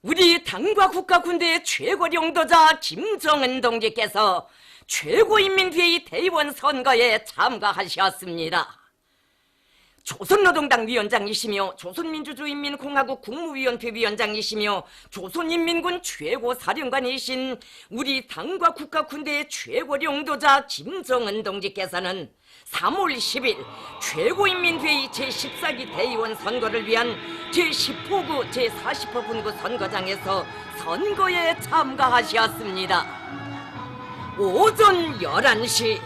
우리 당과 국가군대의 최고領導자 김정은 동지께서 최고인민회의 대의원 선거에 참가하셨습니다. 조선노동당 위원장이시며 조선민주주의인민공화국 국무위원회 위원장이시며 조선인민군 최고사령관이신 우리 당과 국가군대의 최고領導자 김정은 동지께서는 3월 10일 최고인민회의 제14기 대의원 선거를 위한 제10호구 제40호 분구 선거장에서 선거에 참가하셨습니다. 오전 11시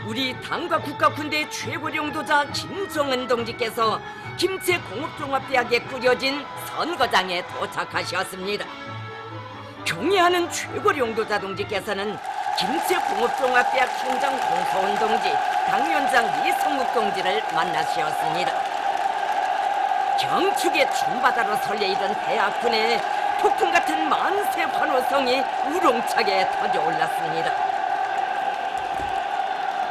우리 당과 국가군대의 최고領導자 김정은 동지께서 김제공업종합대학에 꾸려진 선거장에 도착하셨습니다. 경의하는 최고領導자 동지께서는 김제공업종합대학 총장 홍서훈 동지, 당위원장 이성묵 동지를 만나셨습니다. 경축의 춤바다로 설레이던 대학군에 폭풍 같은 만세 환호성이 우렁차게 터져올랐습니다.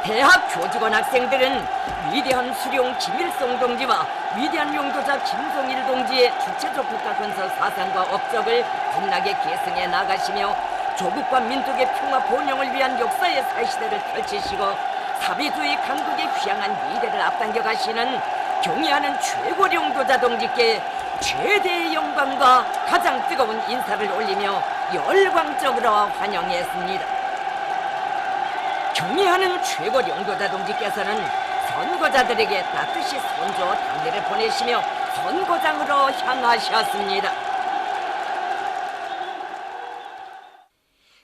대학 교직원 학생들은 위대한 수령 김일성 동지와 위대한 용도자 김정일 동지의 주체적 국가건설 사상과 업적을 빛나게 계승해 나가시며 조국과 민족의 평화 번영을 위한 역사의 새시대를 펼치시고 사회주의 강국의 휘황한 미래를 앞당겨 가시는 경의하는 최고領導자 동지께 최대의 영광과 가장 뜨거운 인사를 올리며 열광적으로 환영했습니다. 경의하는 최고領導자 동지께서는 선거자들에게 따뜻이 선조 당례를 보내시며 선거장으로 향하셨습니다.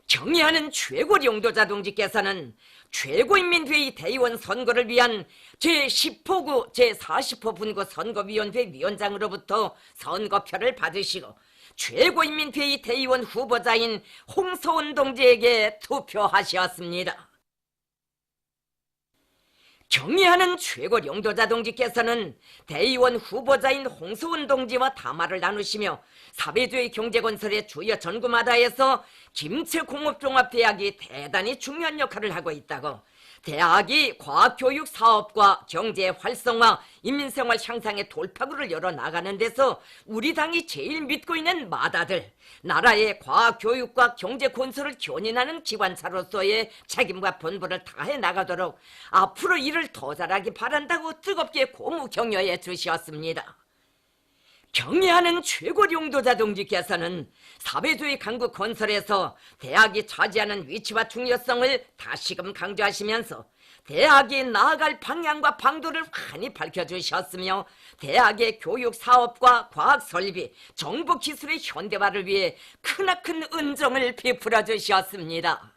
경의하는 최고領導자 동지께서는 최고인민회의 대의원 선거를 위한 제10호구 제40호 분구 선거위원회 위원장으로부터 선거표를 받으시고 최고인민회의 대의원 후보자인 홍서훈 동지에게 투표하셨습니다. 경의하는 최고領導자 동지께서는 대의원 후보자인 홍서훈 동지와 담화를 나누시며 사회주의 경제건설의 주요 전구마다에서 김제공업종합대학이 대단히 중요한 역할을 하고 있다고, 대학이 과학교육 사업과 경제 활성화, 인민생활 향상의 돌파구를 열어나가는 데서 우리 당이 제일 믿고 있는 마다들, 나라의 과학교육과 경제건설을 견인하는 기관차로서의 책임과 본분을 다해 나가도록 앞으로 일을 더 잘하기 바란다고 뜨겁게 고무 격려해 주셨습니다. 경의하는 최고領導자 동지께서는 사회주의 강국 건설에서 대학이 차지하는 위치와 중요성을 다시금 강조하시면서 대학이 나아갈 방향과 방도를 환히 밝혀주셨으며 대학의 교육 사업과 과학 설비, 정보 기술의 현대화를 위해 크나큰 은정을 베풀어 주셨습니다.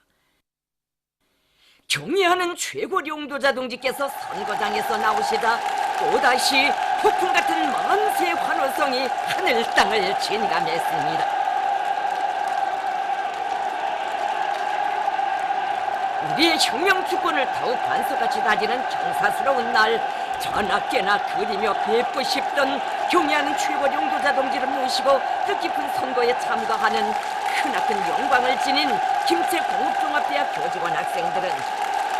경의하는 최고領導자 동지께서 선거장에서 나오시다 또다시 폭풍 같은 만세 환호성이 하늘 땅을 진감했습니다. 우리의 혁명 주권을 더욱 반석같이 다지는 경사스러운 날, 전학계나 그리며 뵙고 싶던 경의하는 최고領導자 동지를 모시고 뜻깊은 선거에 참가하는 크나큰 영광을 지닌 김제공업종합대학 교직원 학생들은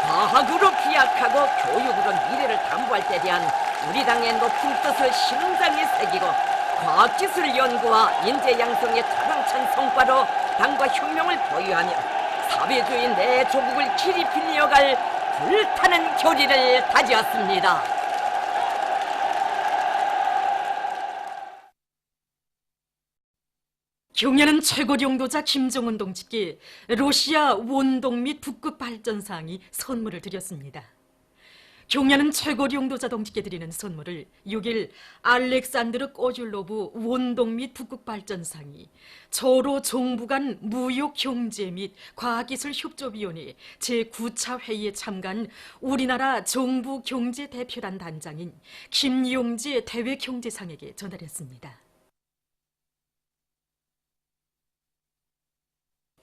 과학으로 비약하고 교육으로 미래를 담보할 때 대한 우리 당의 높은 뜻을 심장에 새기고 과학기술 연구와 인재 양성의 자랑찬 성과로 당과 혁명을 보유하며 사회주의 내 조국을 기리필 이어갈 불타는 결의를 다지었습니다. 경의하는 최고領導자 김정은 동지께 러시아 원동 및 북극 발전상이 선물을 드렸습니다. 경의하는 최고領導자 동지께 드리는 선물을 6일 알렉산드르 꼬줄로브 원동 및 북극 발전상이 저로 정부 간 무역 경제 및 과학기술 협조위원회 제9차 회의에 참가한 우리나라 정부 경제 대표단 단장인 김용재 대외경제상에게 전달했습니다.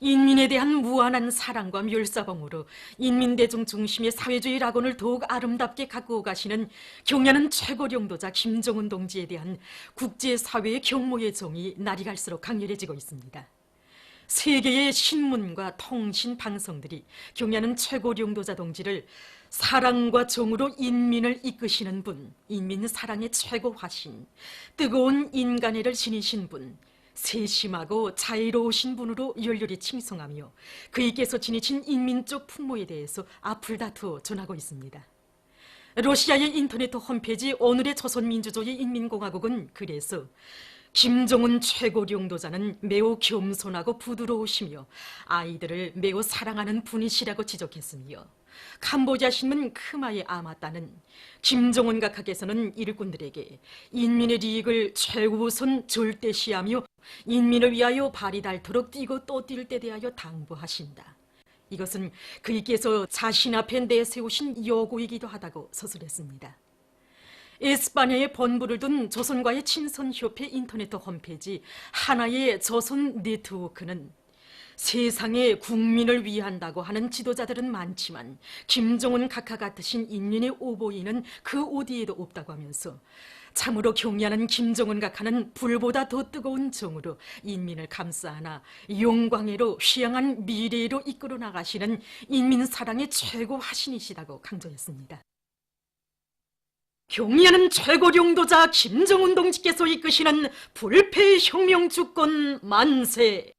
인민에 대한 무한한 사랑과 멸사봉으로 인민대중 중심의 사회주의 낙원을 더욱 아름답게 가꾸어 가시는 경의하는 최고領導자 김정은 동지에 대한 국제사회의 경모의 정이 날이 갈수록 강렬해지고 있습니다. 세계의 신문과 통신 방송들이 경의하는 최고領導자 동지를 사랑과 정으로 인민을 이끄시는 분, 인민 사랑의 최고 화신, 뜨거운 인간애를 지니신 분, 재심하고 자유로우신 분으로 열렬히 칭송하며 그이께서 지니신 인민적 풍모에 대해서 앞을 다투어 전하고 있습니다. 러시아의 인터넷 홈페이지 오늘의 조선민주주의 인민공화국은 그래서 김정은 최고領導자는 매우 겸손하고 부드러우시며 아이들을 매우 사랑하는 분이시라고 지적했으며 캄보디아 신문 크마에 아마따는 김정은 각하께서는 일꾼들에게 인민의 이익을 최우선 절대시하며 인민을 위하여 발이 닳도록 뛰고 또 뛸 때 대하여 당부하신다. 이것은 그이께서 자신 앞에 내세우신 요구이기도 하다고 서술했습니다. 에스파냐에 본부를 둔 조선과의 친선협회 인터넷 홈페이지 하나의 조선 네트워크는 세상에 국민을 위한다고 하는 지도자들은 많지만 김정은 각하 같으신 인민의 오보이는 그 어디에도 없다고 하면서 참으로 경애하는 김정은 각하는 불보다 더 뜨거운 정으로 인민을 감싸안아 영광으로 휘황한 미래로 이끌어 나가시는 인민 사랑의 최고 화신이시라고 강조했습니다. 경애하는 최고領導자 김정은 동지께서 이끄시는 불패 혁명 주권 만세.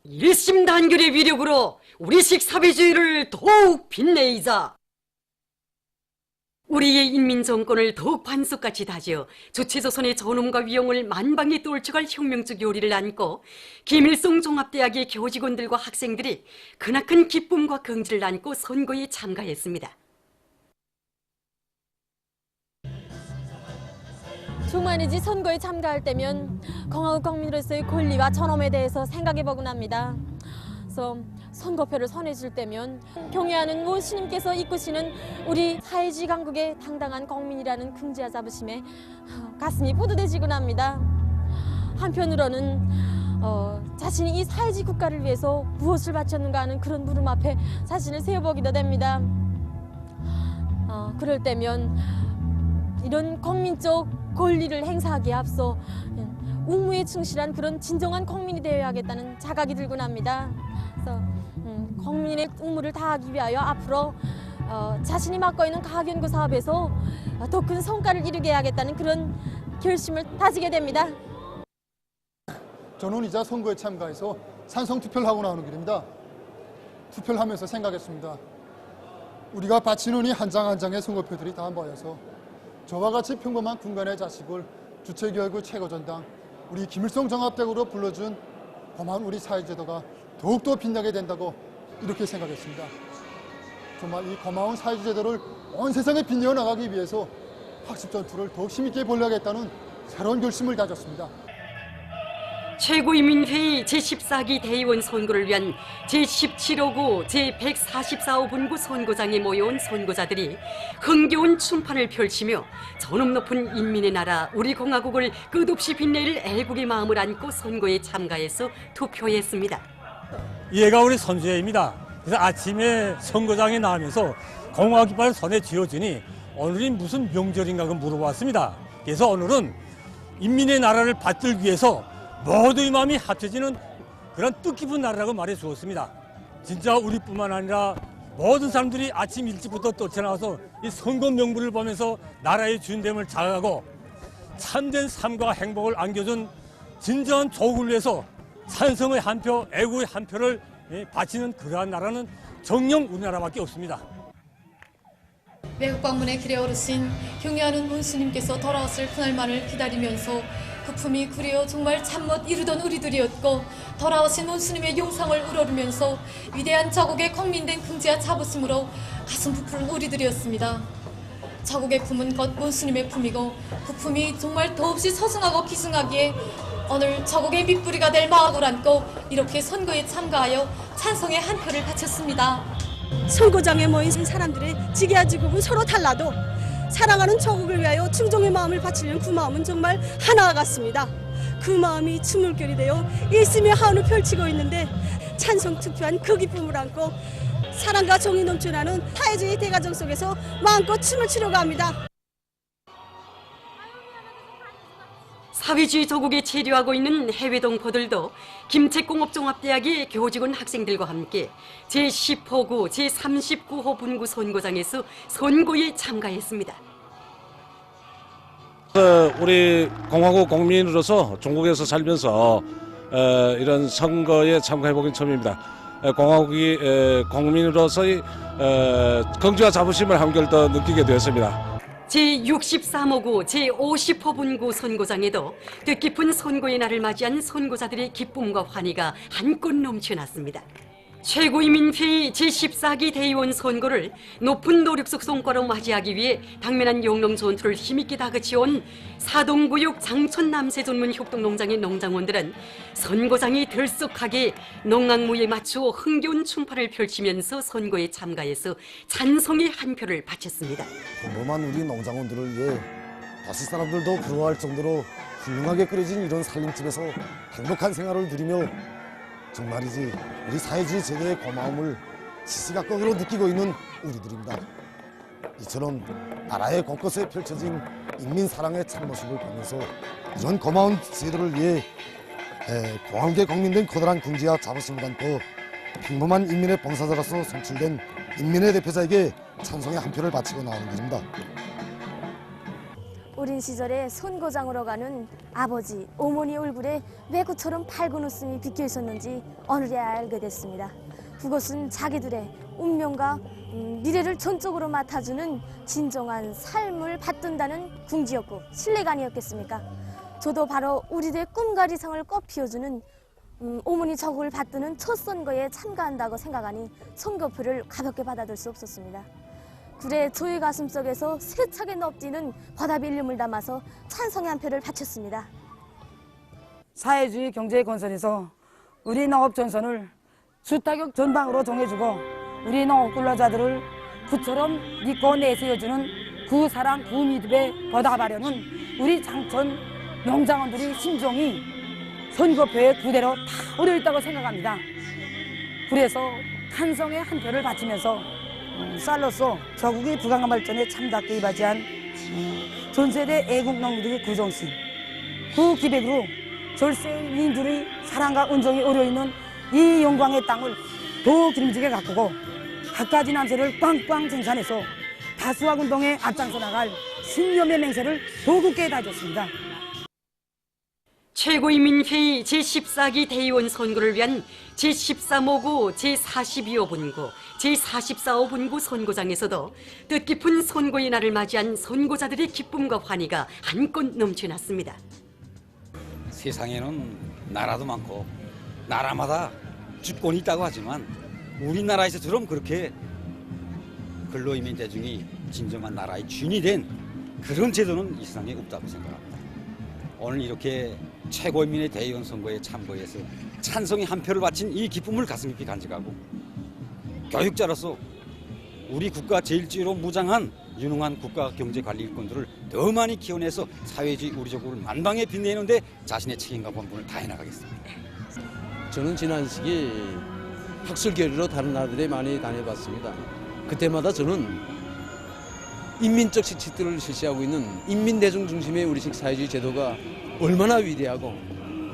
일심단결의 위력으로 우리식 사회주의를 더욱 빛내이자 우리의 인민정권을 더욱 반석같이 다져 주체조선의 존엄과 위용을 만방에 떨쳐갈 혁명적 요리를 안고 김일성 종합대학의 교직원들과 학생들이 크나큰 기쁨과 긍지를 안고 선거에 참가했습니다. 중만이지 선거에 참가할 때면 공화국 국민으로서의 권리와 존엄에 대해서 생각해보곤 합니다. 그래서 선거표를 선해줄 때면 경애하는 모 스님께서 이끄시는 우리 사회주의 강국의 당당한 국민이라는 긍지와 자부심에 가슴이 뿌듯해지곤 합니다. 한편으로는 자신이 이 사회주의 국가를 위해서 무엇을 바쳤는가 하는 그런 물음 앞에 자신을 세워보기도 됩니다. 그럴 때면 이런 국민적 권리를 행사하기에 앞서 웅무에 충실한 그런 진정한 국민이 되어야 하겠다는 자각이 들곤 합니다. 그래서 국민의 의무를 다하기 위하여 앞으로 자신이 맡고 있는 가학연구 사업에서 더 큰 성과를 이루게 해야겠다는 그런 결심을 다지게 됩니다. 저는 이제 선거에 참가해서 찬성 투표를 하고 나오는 길입니다. 투표를 하면서 생각했습니다. 우리가 바치는 이 한 장 한 장의 선거표들이 다 모여서 저와 같이 평범한 군간의 자식을 주체교육의 최고전당 우리 김일성 종합대학으로 불러준 고마운 우리 사회제도가 더욱더 빛나게 된다고 이렇게 생각했습니다. 정말 이 고마운 사회제도를 온 세상에 빛내어 나가기 위해서 학습 전투를 더욱 힘있게 벌려야겠다는 새로운 결심을 다졌습니다. 최고인민회의 제14기 대의원 선거를 위한 제17호구 제144호분구 선거장에 모여온 선거자들이 흥겨운 춤판을 펼치며 존엄 높은 인민의 나라 우리 공화국을 끝없이 빛낼 애국의 마음을 안고 선거에 참가해서 투표했습니다. 얘가 우리 선수회입니다. 그래서 아침에 선거장에 나오면서 공화국발 손에 쥐어주니 오늘이 무슨 명절인가 물어봤습니다. 그래서 오늘은 인민의 나라를 받들기 위해서 모두의 마음이 합쳐지는 그런 뜻깊은 날이라고 말해 주었습니다. 진짜 우리뿐만 아니라 모든 사람들이 아침 일찍부터 뛰쳐나와서 이 선거 명부를 보면서 나라의 주인됨을 자각하고 참된 삶과 행복을 안겨준 진정한 조국을 위해서 찬성의 한 표, 애국의 한 표를 바치는 그러한 나라는 정녕 우리나라밖에 없습니다. 외국 방문의 길에 오르신 경애하는 문스님께서 돌아왔을 그날만을 기다리면서 그 품이 그리어 정말 잠 못 이루던 우리들이었고 돌아오신 문스님의 용상을 우러르면서 위대한 자국의 국민된 긍지와 자부심으로 가슴 부푸른 우리들이었습니다. 자국의 품은 곧 문스님의 품이고 그 품이 정말 더없이 소중하고 귀중하기에 오늘 자국의 밑뿌리가 될 마음을 안고 이렇게 선거에 참가하여 찬성의 한 표를 바쳤습니다. 선거장에 모인 사람들의 지게와 지국은 서로 달라도 사랑하는 조국을 위하여 충정의 마음을 바치려는 그 마음은 정말 하나 같습니다. 그 마음이 춤물결이 되어 일심의 하운을 펼치고 있는데 찬성 투표한 그 기쁨을 안고 사랑과 정이 넘쳐나는 사회주의 대가정 속에서 마음껏 춤을 추려고 합니다. 사회주의 조국에 체류하고 있는 해외 동포들도 김책공업종합대학의 교직원 학생들과 함께 제10호구, 제39호 분구 선거장에서 선거에 참가했습니다. 우리 공화국 국민으로서 종국에서 살면서 이런 선거에 참가해보긴 처음입니다. 공화국이 국민으로서의 긍지와 자부심을 한결 더 느끼게 되었습니다. 제63호구 제50호분구 선고장에도 뜻깊은 선고의 날을 맞이한 선고자들의 기쁨과 환희가 한껏 넘쳐났습니다. 최고인민회의 제14기 대의원 선거를 높은 노력 속 성과로 맞이하기 위해 당면한 영농 전투를 힘있게 다그치온 사동구역 장천 남새 전문 협동농장의 농장원들은 선거장이 들썩하게 농악무에 맞추어 흥겨운 춤파를 펼치면서 선거에 참가해서 찬성의 한 표를 바쳤습니다. 평범한 우리 농장원들을 위해 도시 사람들도 부러워할 정도로 훌륭하게 끓여진 이런 살림집에서 행복한 생활을 누리며 정말이지 우리 사회주의 제도의 고마움을 시시각각으로 느끼고 있는 우리들입니다. 이처럼 나라의 곳곳에 펼쳐진 인민 사랑의 참모습을 보면서 이런 고마운 제도를 위해 공화국에 국민된 커다란 긍지와 자부심을 담고 평범한 인민의 봉사자로서 선출된 인민의 대표자에게 찬송의 한 표를 바치고 나오는 길입니다. 어린 시절에 선거장으로 가는 아버지, 어머니 얼굴에 왜 그처럼 밝은 웃음이 비껴 있었는지 어느새 알게 됐습니다. 그것은 자기들의 운명과 미래를 전적으로 맡아주는 진정한 삶을 받든다는 궁지였고 신뢰가 아니었겠습니까? 저도 바로 우리들의 꿈가리상을 꽃 피워주는 어머니 저국을 받드는 첫 선거에 참가한다고 생각하니 선거표를 가볍게 받아들 수 없었습니다. 그래 저의 가슴속에서 세차게 넙뛰는 보답의 일념을 담아서 찬성의 한 표를 바쳤습니다. 사회주의 경제 건설에서 우리 농업 전선을 주타격 전방으로 정해주고 우리 농업 근로자들을 그처럼 믿고 내세워주는 그 사랑 그 믿음에 보답하려는 우리 장천 농장원들의 심정이 선거표에 그대로 다 어려있다고 생각합니다. 그래서 찬성의 한 표를 바치면서 쌀로서 저국의 부강한 발전에 참답게 이바지한 전세대 애국농민들의 구정신 그 기백으로 절세민들의 사랑과 은정이 어려있는 이 영광의 땅을 더 기름지게 가꾸고 갖가지 남새를 꽝꽝 생산해서 다수학 운동에 앞장서 나갈 신념의 맹세를 더 굳게 다졌습니다. 최고인민회의 제14기 대의원 선거를 위한 제13호구 제42호분구 제44호분구 선거장에서도 뜻깊은 선거의 날을 맞이한 선거자들의 기쁨과 환희가 한껏 넘쳐났습니다. 세상에는 나라도 많고 나라마다 주권이 있다고 하지만 우리나라에서처럼 그렇게 근로인민 대중이 진정한 나라의 주인이 된 그런 제도는 이 세상에 없다고 생각합니다. 오늘 이렇게 최고인민의 대의원 선거에 참고해서 찬성의 한 표를 바친 이 기쁨을 가슴 깊이 간직하고 교육자로서 우리 국가 제일주의로 무장한 유능한 국가 경제 관리 일꾼들을 더 많이 키워내서 사회주의 우리족을 만방에 빛내는데 자신의 책임과 본분을 다해 나가겠습니다. 저는 지난 시기 학술 교류로 다른 나라들에 많이 다녀봤습니다. 그때마다 저는 인민적 실칙들을 실시하고 있는 인민대중 중심의 우리식 사회주의 제도가 얼마나 위대하고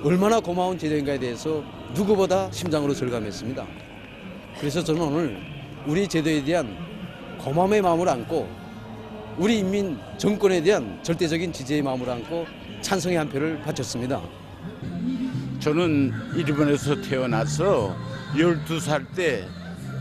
얼마나 고마운 제도인가에 대해서 누구보다 심장으로 절감했습니다. 그래서 저는 오늘 우리 제도에 대한 고마움의 마음을 안고 우리 인민 정권에 대한 절대적인 지지의 마음을 안고 찬성의 한 표를 바쳤습니다. 저는 일본에서 태어나서 12살 때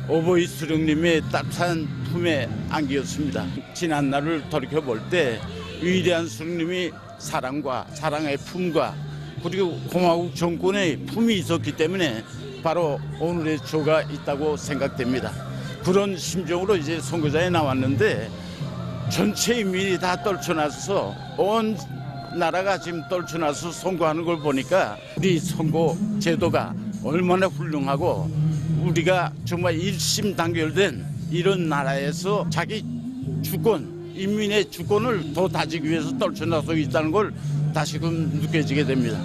어버이 수령님의 따뜻한 품에 안기었습니다. 지난 날을 돌이켜볼 때 위대한 수령님이 사랑과 사랑의 품과 그리고 공화국 정권의 품이 있었기 때문에 바로 오늘의 조가 있다고 생각됩니다. 그런 심정으로 이제 선거장에 나왔는데 전체 인민이 다 떨쳐나서 온 나라가 지금 떨쳐나서 선거하는 걸 보니까 우리 선거 제도가 얼마나 훌륭하고 우리가 정말 일심단결된 이런 나라에서 자기 주권, 인민의 주권을 더 다지기 위해서 떨쳐나서 있다는 걸 다시금 느껴지게 됩니다.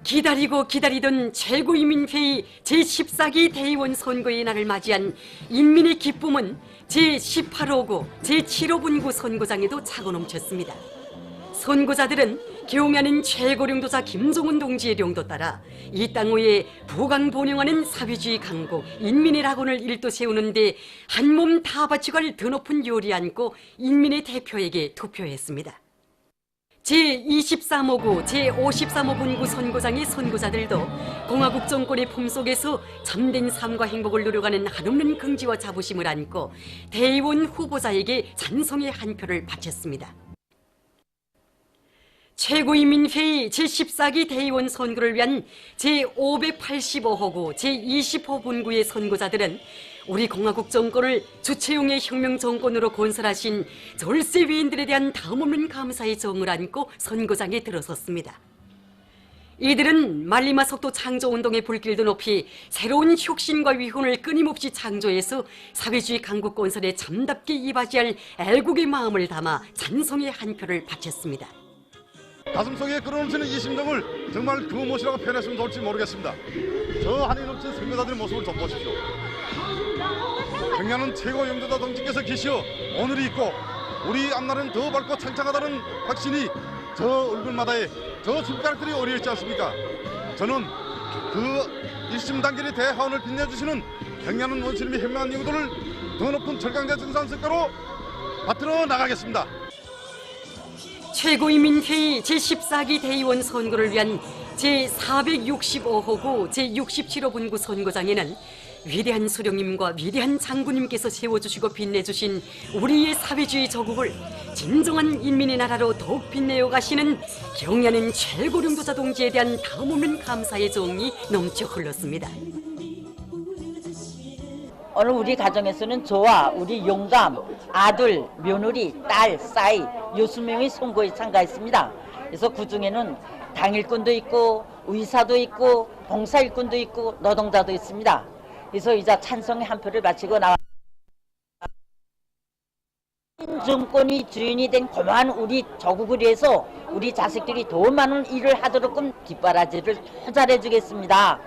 기다리고 기다리던 최고인민회의 제14기 대의원 선거의 날을 맞이한 인민의 기쁨은 제18호구 제7호분구 선거장에도 차고 넘쳤습니다. 선고자들은 경야는 최고령도자 김종훈 동지의 령도 따라 이 땅 위에 부강 본영하는 사회주의 강국 인민의 낙원을 일도 세우는데 한 몸 다 바치고 갈 드높은 요리 안고 인민의 대표에게 투표했습니다. 제23호구, 제53호 분구 선고장의 선고자들도 공화국 정권의 품속에서 참된 삶과 행복을 누려가는 한없는 긍지와 자부심을 안고 대의원 후보자에게 찬성의 한 표를 바쳤습니다. 최고인민회의 제14기 대의원 선거를 위한 제585호구, 제20호 분구의 선고자들은 우리 공화국 정권을 주체용의 혁명 정권으로 건설하신 절세 위인들에 대한 다음없는 감사의 정을 안고 선거장에 들어섰습니다. 이들은 말리마 속도 창조운동의 불길도 높이 새로운 혁신과 위훈을 끊임없이 창조해서 사회주의 강국 건설에 참답게 이바지할 애국의 마음을 담아 찬성의 한 표를 바쳤습니다. 가슴속에 끌어넘치는 이 심정을 정말 그 무엇이라고 표현했으면 좋을지 모르겠습니다. 저 한이 넘친 선교사들의 모습을 좀 보십시오. 경야는 최고 영도자 동지께서 계시어 오늘이 있고 우리 앞날은 더 밝고 창창하다는 확신이 저 얼굴마다에 저 손가락들이 어려있지 않습니까? 저는 그 일심단결의 대하원을 빛내주시는 경야는 원수님의 현명한 영도를 더 높은 철강자 정산 성과로 받들어 나가겠습니다. 최고인민회의 제14기 대의원 선거를 위한 제465호구, 제67호 분구 선거장에는 위대한 수령님과 위대한 장군님께서 세워주시고 빛내주신 우리의 사회주의 저국을 진정한 인민의 나라로 더욱 빛내어 가시는 경야는 최고령도자 동지에 대한 다음없는 감사의 정이 넘쳐 흘렀습니다. 오늘 우리 가정에서는 저와 우리 영감, 아들, 며느리, 딸, 싸이 6명이 선거에 참가했습니다. 그래서 그중에는 당일꾼도 있고 의사도 있고 봉사일꾼도 있고 노동자도 있습니다. 그래서 이제 찬성의 한 표를 바치고 나와 정권이 주인이 된 고마운 우리 조국을 위해서 우리 자식들이 더 많은 일을 하도록끔 뒷바라지를 잘해주겠습니다.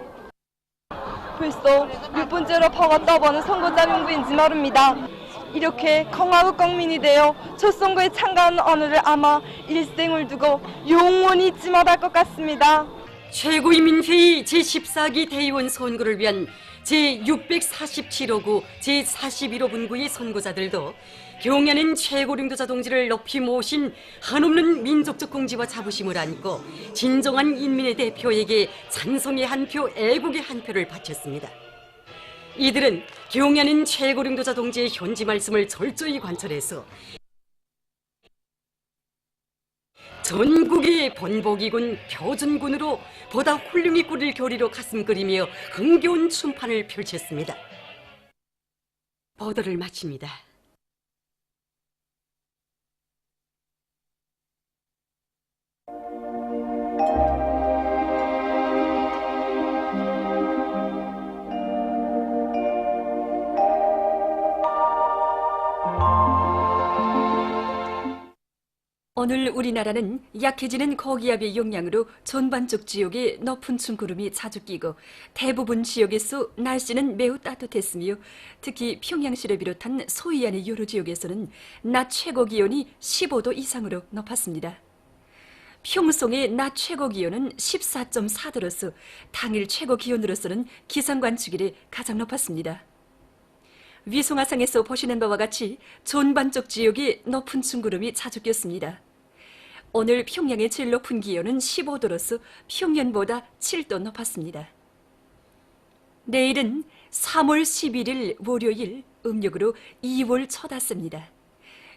벌써 6번째로 파고 떠보는 선거자 명부인지 모릅니다. 이렇게 공화국 국민이 되어 첫 선거에 참가하는 오늘을 아마 일생을 두고 영원히 잊지 못할 것 같습니다. 최고인민회의 제14기 대의원 선거를 위한 제647호구, 제41호 분구의 선고자들도 경야는 최고령도자 동지를 높이 모신 한없는 민족적 긍지와 자부심을 안고 진정한 인민의 대표에게 찬성의 한 표, 애국의 한 표를 바쳤습니다. 이들은 경야는 최고령도자 동지의 현지 말씀을 철저히 관철해서 전국의 본보기군 표준군으로 보다 훌륭히 꾸릴 교리로 가슴 끓이며 흥겨운 춤판을 펼쳤습니다. 보도를 마칩니다. 오늘 우리나라는 약해지는 고기압의 영향으로 전반적 지역에 높은 층구름이 자주 끼고 대부분 지역에서 날씨는 매우 따뜻했으며 특히 평양시를 비롯한 소이안의 여러 지역에서는 낮 최고 기온이 15도 이상으로 높았습니다. 평송의 낮 최고 기온은 14.4도로서 당일 최고 기온으로서는 기상관측일에 가장 높았습니다. 위성화상에서 보시는 바와 같이 전반적 지역에 높은 층구름이 자주 꼈습니다. 오늘 평양의 제일 높은 기온은 15도로서 평년보다 7도 높았습니다. 내일은 3월 11일 월요일 음력으로 2월 초닫습니다.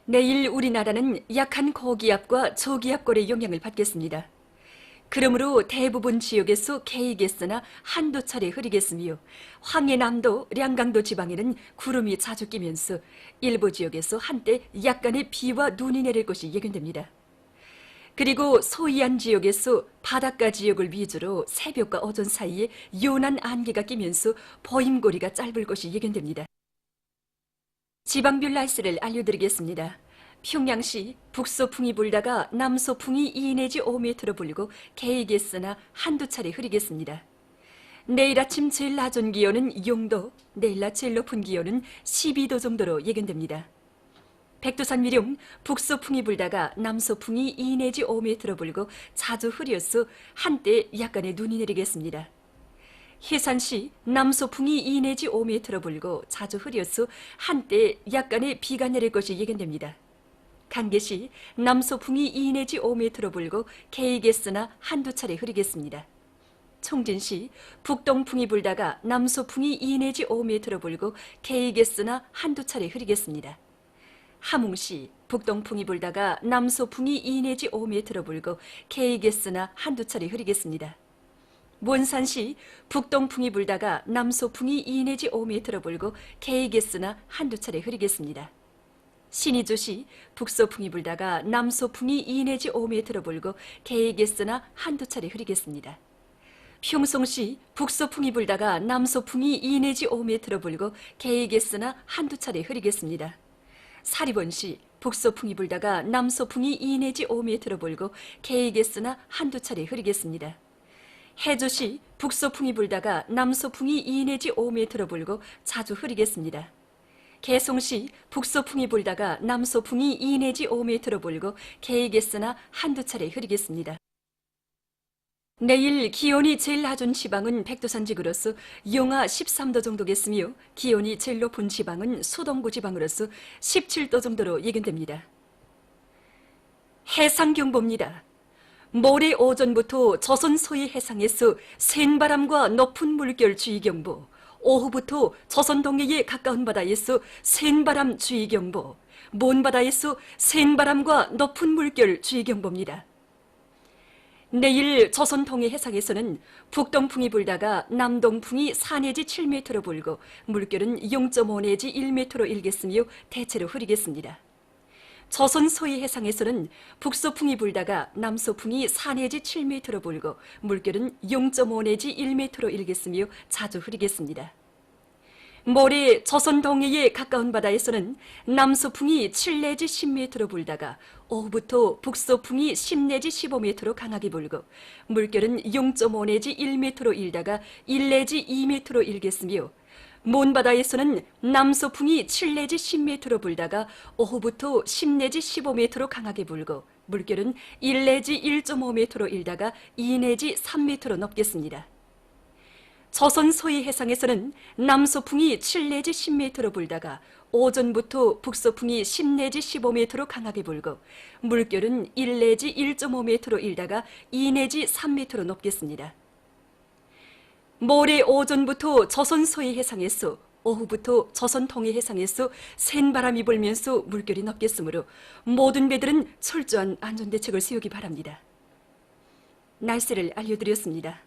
내일 우리나라는 약한 고기압과 저기압골의 영향을 받겠습니다. 그러므로 대부분 지역에서 개이겠으나 한두 차례 흐리겠으며 황해남도, 량강도 지방에는 구름이 자주 끼면서 일부 지역에서 한때 약간의 비와 눈이 내릴 것이 예견됩니다. 그리고 소이안 지역에서 바닷가 지역을 위주로 새벽과 오전 사이에 연한 안개가 끼면서 보임거리가 짧을 것이 예견됩니다. 지방별 날씨를 알려드리겠습니다. 평양시 북서풍이 불다가 남서풍이 2 내지 5m로 불고 개이겠으나 한두 차례 흐리겠습니다. 내일 아침 제일 낮은 기온은 0도, 내일 낮 제일 높은 기온은 12도 정도로 예견됩니다. 백두산 위령 북서풍이 불다가 남서풍이 2 내지 5m 불고 자주 흐려서 한때 약간의 눈이 내리겠습니다. 해산시 남서풍이 2 내지 5m 불고 자주 흐려서 한때 약간의 비가 내릴 것이 예견됩니다. 간계시 남서풍이 2 내지 5m 불고 개이겠으나 한두 차례 흐리겠습니다. 총진시 북동풍이 불다가 남서풍이 2 내지 5m 불고 개이겠으나 한두 차례 흐리겠습니다. 함흥시 북동풍이 불다가 남서풍이 2 내지 5m 불고 개이겠으나 한두 차례 흐리겠습니다. 몬산시 북동풍이 불다가 남서풍이 2 내지 5m 불고 개이겠으나 한두 차례 흐리겠습니다. 신의주시 북서풍이 불다가 남서풍이 2 내지 5m 불고 개이겠으나 한두 차례 흐리겠습니다. 평송시 북서풍이 불다가 남서풍이 2 내지 5m 불고 개이겠으나 한두 차례 흐리겠습니다. 사리본시 북서풍이 불다가 남서풍이 2 내지 5m 불고 개이겠으나 한두 차례 흐리겠습니다. 해주시 북서풍이 불다가 남서풍이 2 내지 5m 불고 자주 흐리겠습니다. 개송시 북서풍이 불다가 남서풍이 2 내지 5m 불고 개이겠으나 한두 차례 흐리겠습니다. 내일 기온이 제일 낮은 지방은 백두산 지구로서 영하 13도 정도겠으며 기온이 제일 높은 지방은 소동구 지방으로서 17도 정도로 예견됩니다. 해상경보입니다. 모레 오전부터 조선 서해 해상에서 센바람과 높은 물결 주의경보, 오후부터 조선 동해에 가까운 바다에서 센바람 주의경보, 먼 바다에서 센바람과 높은 물결 주의경보입니다. 내일 조선 동해 해상에서는 북동풍이 불다가 남동풍이 4 내지 7m로 불고 물결은 0.5 내지 1m로 일겠으며 대체로 흐리겠습니다. 조선 서해 해상에서는 북서풍이 불다가 남서풍이 4 내지 7m로 불고 물결은 0.5 내지 1m로 일겠으며 자주 흐리겠습니다. 모레 조선 동해에 가까운 바다에서는 남서풍이 7 내지 10m로 불다가 오후부터 북서풍이 10 내지 15m로 강하게 불고 물결은 0.5 내지 1m로 일다가 1 내지 2m로 일겠으며 먼 바다에서는 남서풍이 7 내지 10m로 불다가 오후부터 10 내지 15m로 강하게 불고 물결은 1 내지 1.5m로 일다가 2 내지 3m로 넘겠습니다. 조선 서해 해상에서는 남서풍이 7 내지 10m로 불다가 오전부터 북서풍이 10 내지 15m로 강하게 불고 물결은 1 내지 1.5m로 일다가 2 내지 3m로 넘겠습니다. 모레 오전부터 조선 서해 해상에서 오후부터 조선 동해 해상에서 센 바람이 불면서 물결이 넘겠으므로 모든 배들은 철저한 안전대책을 세우기 바랍니다. 날씨를 알려드렸습니다.